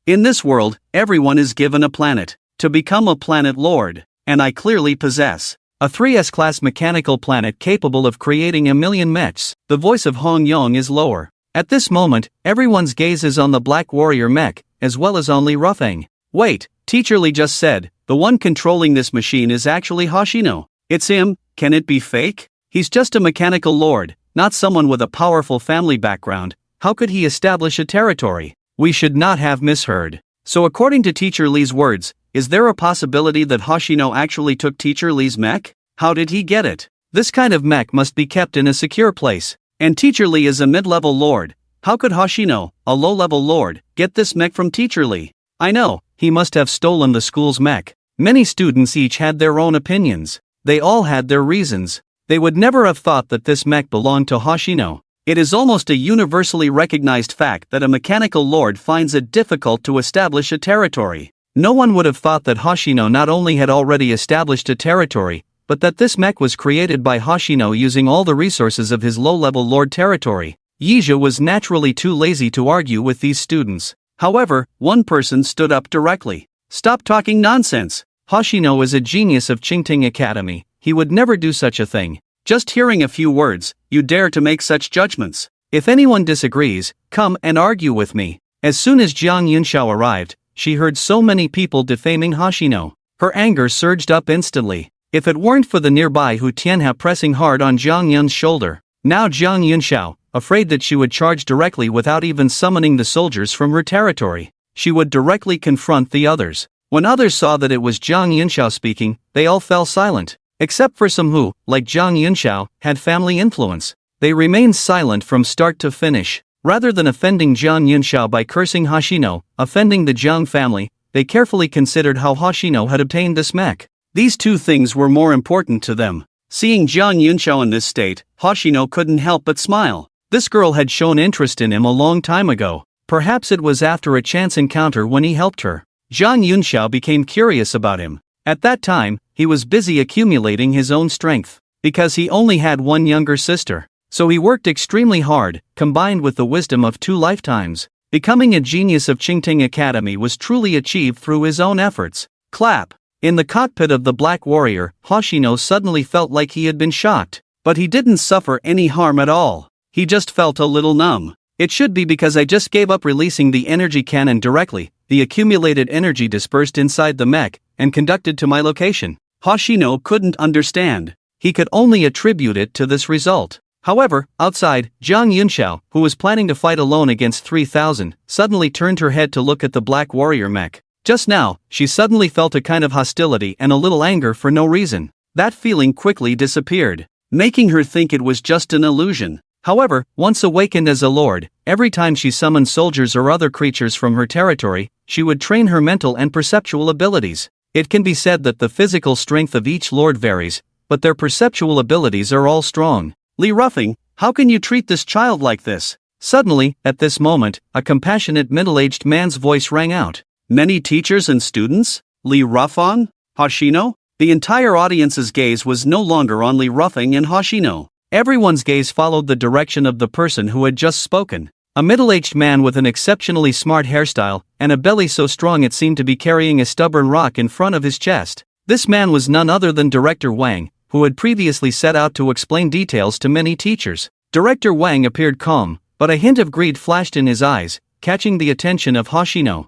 In this world, everyone is given a planet to become a planet lord, and I clearly possess a 3S class mechanical planet capable of creating 1,000,000 mechs. The voice of Hong Yong is lower. At this moment, everyone's gaze is on the Black Warrior mech, as well as on Li Rufeng. Wait, Teacher Li just said, the one controlling this machine is actually Hoshino. It's him. Can it be fake? He's just a mechanical lord, not someone with a powerful family background. How could he establish a territory? We should not have misheard. So according to Teacher Li's words, is there a possibility that Hoshino actually took Teacher Li's mech? How did he get it? This kind of mech must be kept in a secure place. And Teacher Li is a mid-level lord. How could Hoshino, a low-level lord, get this mech from Teacher Li? I know, he must have stolen the school's mech. Many students each had their own opinions. They all had their reasons. They would never have thought that this mech belonged to Hoshino. It is almost a universally recognized fact that a mechanical lord finds it difficult to establish a territory. No one would have thought that Hoshino not only had already established a territory, but that this mech was created by Hoshino using all the resources of his low-level lord territory. Yizha was naturally too lazy to argue with these students. However, one person stood up directly. Stop talking nonsense. Hoshino is a genius of Qingting Academy. He would never do such a thing. Just hearing a few words, you dare to make such judgments. If anyone disagrees, come and argue with me. As soon as Jiang Yunxiao arrived, she heard so many people defaming Hoshino. Her anger surged up instantly. If it weren't for the nearby Hu Tianhe pressing hard on Jiang Yun's shoulder, now Jiang Yunxiao, afraid that she would charge directly without even summoning the soldiers from her territory, she would directly confront the others. When others saw that it was Jiang Yunxiao speaking, they all fell silent. Except for some who, like Jiang Yunxiao, had family influence. They remained silent from start to finish. Rather than offending Jiang Yunxiao by cursing Hoshino, offending the Jiang family, they carefully considered how Hoshino had obtained this mech. These two things were more important to them. Seeing Jiang Yunxiao in this state, Hoshino couldn't help but smile. This girl had shown interest in him a long time ago. Perhaps it was after a chance encounter when he helped her. Jiang Yunxiao became curious about him. At that time, he was busy accumulating his own strength. Because he only had one younger sister. So he worked extremely hard, combined with the wisdom of 2 lifetimes. Becoming a genius of Qingting Academy was truly achieved through his own efforts. Clap. In the cockpit of the Black Warrior, Hoshino suddenly felt like he had been shocked. But he didn't suffer any harm at all. He just felt a little numb. It should be because I just gave up releasing the energy cannon directly. The accumulated energy dispersed inside the mech and conducted to my location. Hoshino couldn't understand. He could only attribute it to this result. However, outside, Jiang Yunxiao, who was planning to fight alone against 3,000, suddenly turned her head to look at the Black Warrior mech. Just now, she suddenly felt a kind of hostility and a little anger for no reason. That feeling quickly disappeared, making her think it was just an illusion. However, once awakened as a lord, every time she summoned soldiers or other creatures from her territory, she would train her mental and perceptual abilities. It can be said that the physical strength of each lord varies, but their perceptual abilities are all strong. Li Rufeng, how can you treat this child like this? Suddenly, at this moment, a compassionate middle-aged man's voice rang out. Many teachers and students? Li Rufeng? Hoshino? The entire audience's gaze was no longer on Li Rufeng and Hoshino. Everyone's gaze followed the direction of the person who had just spoken. A middle-aged man with an exceptionally smart hairstyle, and a belly so strong it seemed to be carrying a stubborn rock in front of his chest. This man was none other than Director Wang, who had previously set out to explain details to many teachers. Director Wang appeared calm, but a hint of greed flashed in his eyes, catching the attention of Hoshino.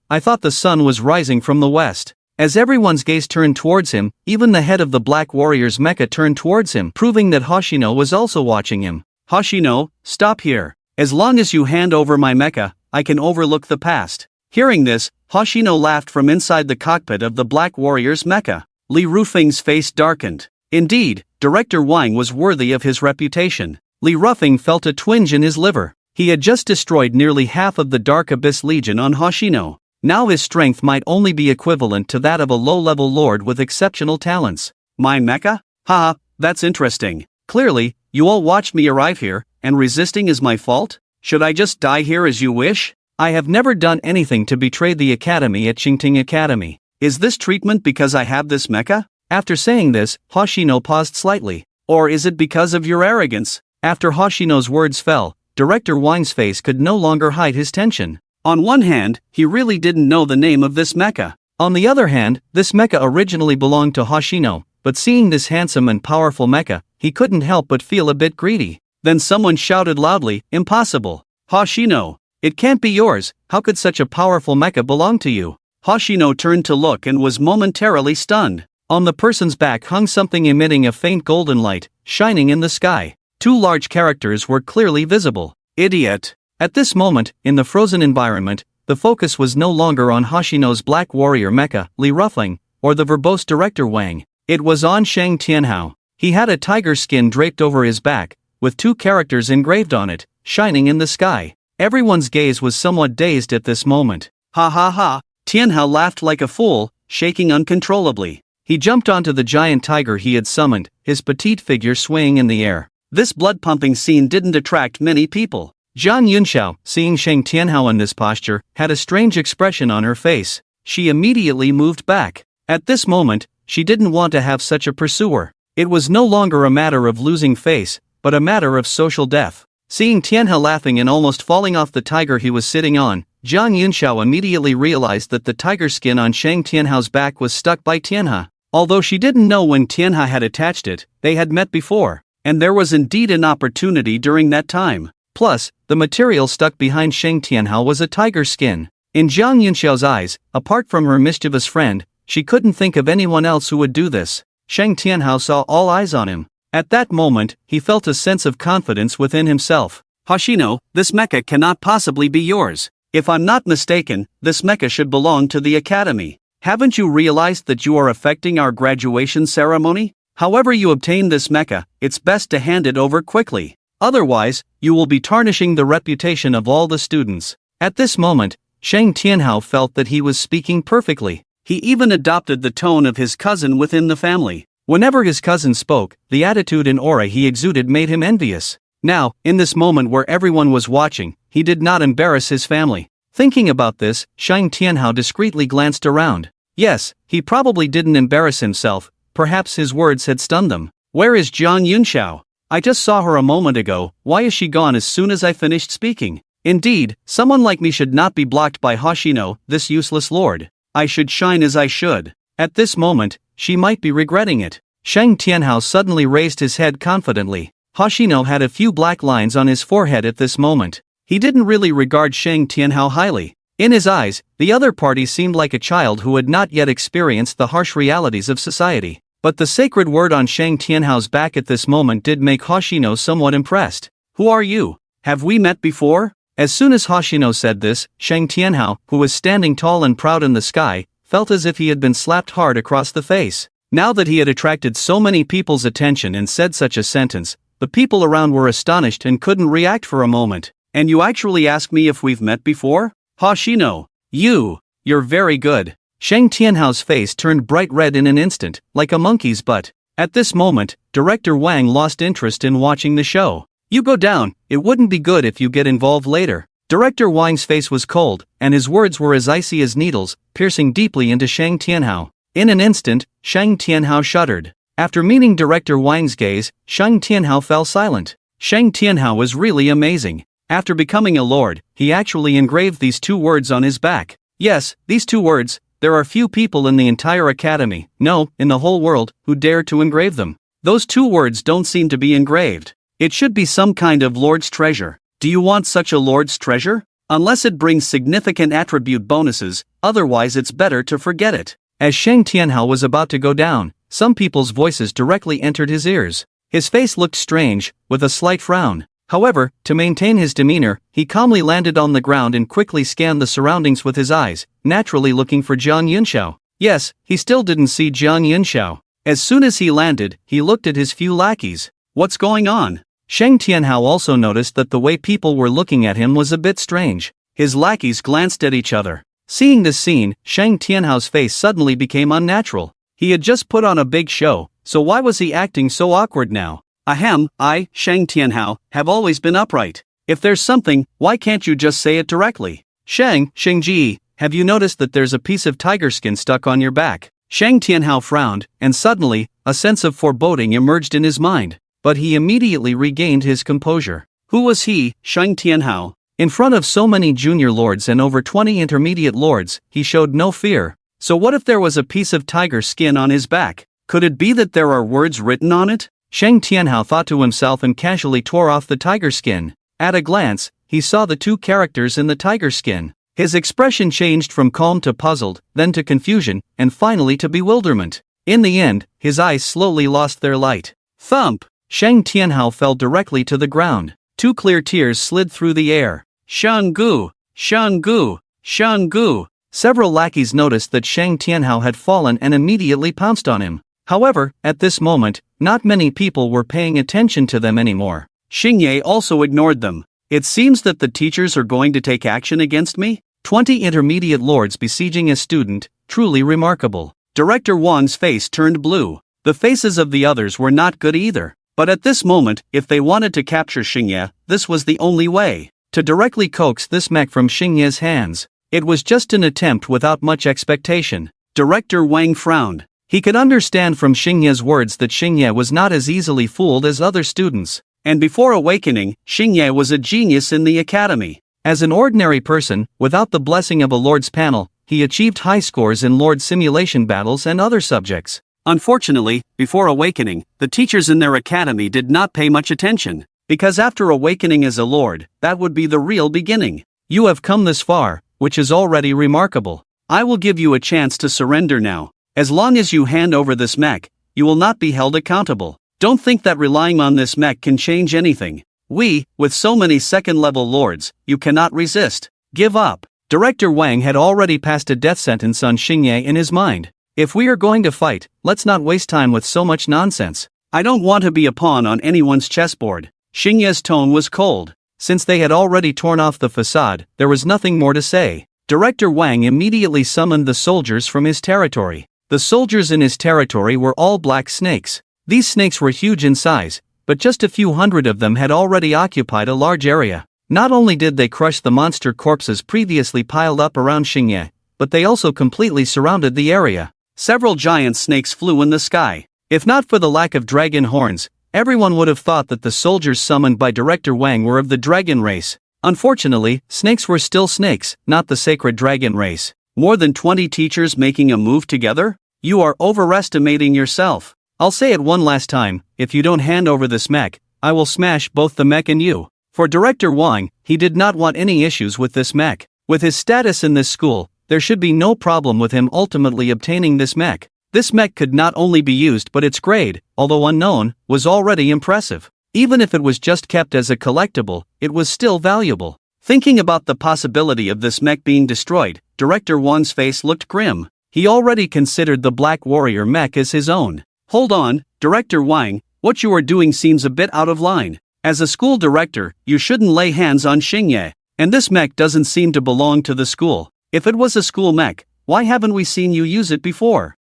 I thought the sun was rising from the west. As everyone's gaze turned towards him, even the head of the Black Warrior's mecha turned towards him, proving that Hoshino was also watching him. Hoshino, stop here. As long as you hand over my mecha, I can overlook the past. Hearing this, Hoshino laughed from inside the cockpit of the Black Warrior's mecha. Li Rufeng's face darkened. Indeed, Director Wang was worthy of his reputation. Li Rufeng felt a twinge in his liver. He had just destroyed nearly half of the Dark Abyss Legion on Hoshino. Now his strength might only be equivalent to that of a low-level lord with exceptional talents. My mecha? Haha, that's interesting. Clearly, you all watched me arrive here, and resisting is my fault? Should I just die here as you wish? I have never done anything to betray the academy at Qingting Academy. Is this treatment because I have this mecha? After saying this, Hoshino paused slightly. Or is it because of your arrogance? After Hoshino's words fell, Director Wang's face could no longer hide his tension. On one hand, he really didn't know the name of this mecha. On the other hand, this mecha originally belonged to Hoshino, but seeing this handsome and powerful mecha, he couldn't help but feel a bit greedy. Then someone shouted loudly, "Impossible! Hoshino! It can't be yours, how could such a powerful mecha belong to you?" Hoshino turned to look and was momentarily stunned. On the person's back hung something emitting a faint golden light, shining in the sky. Two large characters were clearly visible. "Idiot!" At this moment, in the frozen environment, the focus was no longer on Hoshino's black warrior mecha, Li Ruffling, or the verbose director Wang. It was on Shang Tianhao. He had a tiger skin draped over his back, with two characters engraved on it, shining in the sky. Everyone's gaze was somewhat dazed at this moment. "Ha ha ha!" Tianhao laughed like a fool, shaking uncontrollably. He jumped onto the giant tiger he had summoned, his petite figure swaying in the air. This blood-pumping scene didn't attract many people. Zhang Yunxiao, seeing Shang Tianhao in this posture, had a strange expression on her face. She immediately moved back. At this moment, she didn't want to have such a pursuer. It was no longer a matter of losing face, but a matter of social death. Seeing Tianhao laughing and almost falling off the tiger he was sitting on, Zhang Yunxiao immediately realized that the tiger skin on Shang Tianhao's back was stuck by Tianhao. Although she didn't know when Tianhao had attached it, they had met before, and there was indeed an opportunity during that time. Plus, the material stuck behind Shang Tianhao was a tiger skin. In Zhang Yunxiao's eyes, apart from her mischievous friend, she couldn't think of anyone else who would do this. Shang Tianhao saw all eyes on him. At that moment, he felt a sense of confidence within himself. "Hoshino, this mecha cannot possibly be yours. If I'm not mistaken, this mecha should belong to the academy. Haven't you realized that you are affecting our graduation ceremony? However you obtain this mecha, it's best to hand it over quickly. Otherwise, you will be tarnishing the reputation of all the students." At this moment, Shang Tianhao felt that he was speaking perfectly. He even adopted the tone of his cousin within the family. Whenever his cousin spoke, the attitude and aura he exuded made him envious. Now, in this moment where everyone was watching, he did not embarrass his family. Thinking about this, Shang Tianhao discreetly glanced around. Yes, he probably didn't embarrass himself, perhaps his words had stunned them. "Where is Zhang Yunxiao? I just saw her a moment ago, why is she gone as soon as I finished speaking? Indeed, someone like me should not be blocked by Hoshino, this useless lord. I should shine as I should." At this moment, she might be regretting it. Shang Tianhao suddenly raised his head confidently. Hoshino had a few black lines on his forehead at this moment. He didn't really regard Shang Tianhao highly. In his eyes, the other party seemed like a child who had not yet experienced the harsh realities of society. But the sacred word on Shang Tianhao's back at this moment did make Hoshino somewhat impressed. "Who are you? Have we met before?" As soon as Hoshino said this, Shang Tianhao, who was standing tall and proud in the sky, felt as if he had been slapped hard across the face. Now that he had attracted so many people's attention and said such a sentence, the people around were astonished and couldn't react for a moment. "And you actually ask me if we've met before? Hoshino, you're very good." Shang Tianhao's face turned bright red in an instant, like a monkey's butt. At this moment, Director Wang lost interest in watching the show. "You go down, it wouldn't be good if you get involved later." Director Wang's face was cold, and his words were as icy as needles, piercing deeply into Shang Tianhao. In an instant, Shang Tianhao shuddered. After meeting Director Wang's gaze, Shang Tianhao fell silent. Shang Tianhao was really amazing. After becoming a lord, he actually engraved these two words on his back. Yes, these two words. There are few people in the entire academy, no, in the whole world, who dare to engrave them. Those two words don't seem to be engraved. It should be some kind of lord's treasure. Do you want such a lord's treasure? Unless it brings significant attribute bonuses, otherwise it's better to forget it. As Shang Tianhao was about to go down, some people's voices directly entered his ears. His face looked strange, with a slight frown. However, to maintain his demeanor, he calmly landed on the ground and quickly scanned the surroundings with his eyes, naturally looking for Zhang Yunxiao. Yes, he still didn't see Zhang Yunxiao. As soon as he landed, he looked at his few lackeys. What's going on? Shang Tianhao also noticed that the way people were looking at him was a bit strange. His lackeys glanced at each other. Seeing this scene, Shang Tianhao's face suddenly became unnatural. He had just put on a big show, so why was he acting so awkward now? Ahem, I, Shang Tianhao, have always been upright. If there's something, why can't you just say it directly? Shangji, have you noticed that there's a piece of tiger skin stuck on your back? Shang Tianhao frowned, and suddenly, a sense of foreboding emerged in his mind. But he immediately regained his composure. Who was he, Shang Tianhao? In front of so many junior lords and over 20 intermediate lords, he showed no fear. So what if there was a piece of tiger skin on his back? Could it be that there are words written on it? Sheng Tianhao thought to himself and casually tore off the tiger skin. At a glance, he saw the two characters in the tiger skin. His expression changed from calm to puzzled, then to confusion, and finally to bewilderment. In the end, his eyes slowly lost their light. Thump! Sheng Tianhao fell directly to the ground. Two clear tears slid through the air. Shang-gu! Shang-gu! Shang-gu! Several lackeys noticed that Sheng Tianhao had fallen and immediately pounced on him. However, at this moment, not many people were paying attention to them anymore. Xingye also ignored them. It seems that the teachers are going to take action against me? 20 intermediate lords besieging a student, truly remarkable. Director Wang's face turned blue. The faces of the others were not good either. But at this moment, if they wanted to capture Xingye, this was the only way. To directly coax this mech from Xingye's hands. It was just an attempt without much expectation. Director Wang frowned. He could understand from Xingye's words that Xingye was not as easily fooled as other students. And before awakening, Xingye was a genius in the academy. As an ordinary person, without the blessing of a Lord's panel, he achieved high scores in Lord simulation battles and other subjects. Unfortunately, before awakening, the teachers in their academy did not pay much attention. Because after awakening as a Lord, that would be the real beginning. You have come this far, which is already remarkable. I will give you a chance to surrender now. As long as you hand over this mech, you will not be held accountable. Don't think that relying on this mech can change anything. With so many second-level lords, you cannot resist. Give up. Director Wang had already passed a death sentence on Xingye in his mind. If we are going to fight, let's not waste time with so much nonsense. I don't want to be a pawn on anyone's chessboard. Xingye's tone was cold. Since they had already torn off the facade, there was nothing more to say. Director Wang immediately summoned the soldiers from his territory. The soldiers in his territory were all black snakes. These snakes were huge in size, but just a few hundred of them had already occupied a large area. Not only did they crush the monster corpses previously piled up around Xingye, but they also completely surrounded the area. Several giant snakes flew in the sky. If not for the lack of dragon horns, everyone would have thought that the soldiers summoned by Director Wang were of the dragon race. Unfortunately, snakes were still snakes, not the sacred dragon race. More than 20 teachers making a move together? You are overestimating yourself. I'll say it one last time, if you don't hand over this mech, I will smash both the mech and you. For Director Wang, he did not want any issues with this mech. With his status in this school, there should be no problem with him ultimately obtaining this mech. This mech could not only be used but its grade, although unknown, was already impressive. Even if it was just kept as a collectible, it was still valuable. Thinking about the possibility of this mech being destroyed, Director Wang's face looked grim. He already considered the Black Warrior mech as his own. Hold on, Director Wang, what you are doing seems a bit out of line. As a school director, you shouldn't lay hands on Xingye. And this mech doesn't seem to belong to the school. If it was a school mech, why haven't we seen you use it before?